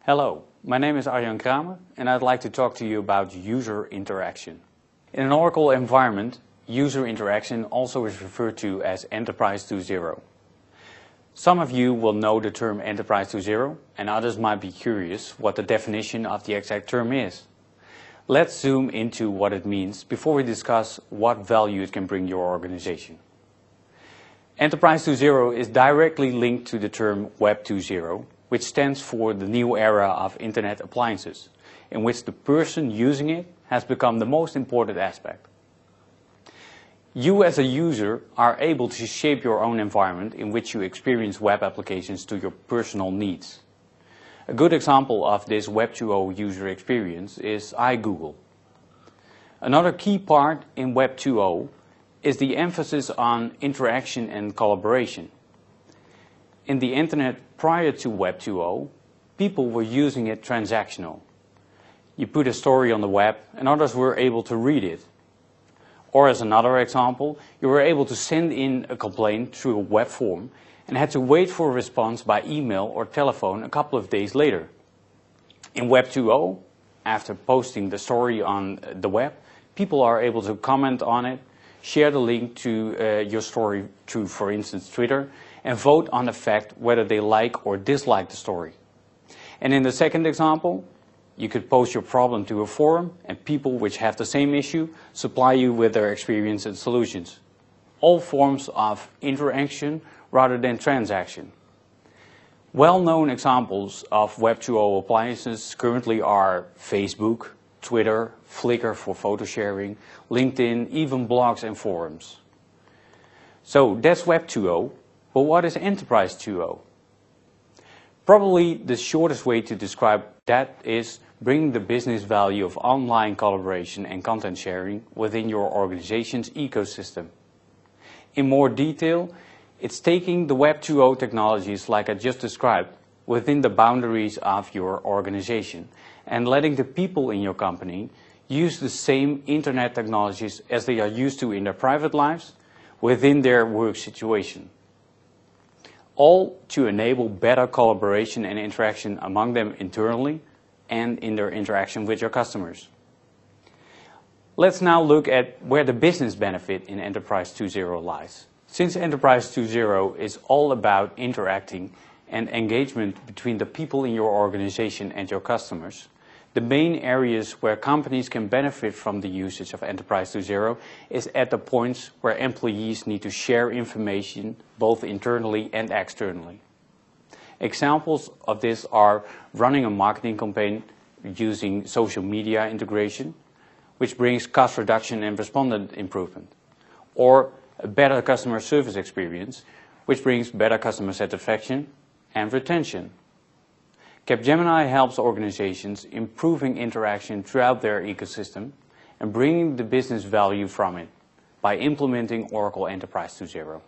Hello, my name is Arjan Kramer and I'd like to talk to you about user interaction. In an Oracle environment, user interaction also is referred to as Enterprise 2.0. Some of you will know the term Enterprise 2.0 and others might be curious what the definition of the exact term is. Let's zoom into what it means before we discuss what value it can bring your organization. Enterprise 2.0 is directly linked to the term Web 2.0, which stands for the new era of Internet appliances, in which the person using it has become the most important aspect. You as a user are able to shape your own environment in which you experience web applications to your personal needs. A good example of this Web 2.0 user experience is iGoogle. Another key part in Web 2.0 is the emphasis on interaction and collaboration. In the Internet prior to Web 2.0, people were using it transactional. You put a story on the web and others were able to read it. Or as another example, you were able to send in a complaint through a web form and had to wait for a response by email or telephone a couple of days later. In Web 2.0, after posting the story on the web, people are able to comment on it, share the link to your story through, for instance, Twitter, and vote on the fact whether they like or dislike the story. And in the second example, you could post your problem to a forum and people which have the same issue supply you with their experience and solutions. All forms of interaction rather than transaction. Well-known examples of Web 2.0 appliances currently are Facebook, Twitter, Flickr for photo sharing, LinkedIn, even blogs and forums. So that's Web 2.0, but what is Enterprise 2.0? Probably the shortest way to describe that is bringing the business value of online collaboration and content sharing within your organization's ecosystem. In more detail, it's taking the Web 2.0 technologies like I just described within the boundaries of your organization and letting the people in your company use the same internet technologies as they are used to in their private lives within their work situation. All to enable better collaboration and interaction among them internally and in their interaction with your customers. Let's now look at where the business benefit in Enterprise 2.0 lies. Since Enterprise 2.0 is all about interacting and engagement between the people in your organization and your customers, the main areas where companies can benefit from the usage of Enterprise 2.0 is at the points where employees need to share information both internally and externally. Examples of this are running a marketing campaign using social media integration, which brings cost reduction and respondent improvement, or a better customer service experience, which brings better customer satisfaction and retention. Capgemini helps organizations improving interaction throughout their ecosystem and bringing the business value from it by implementing Oracle Enterprise 2.0.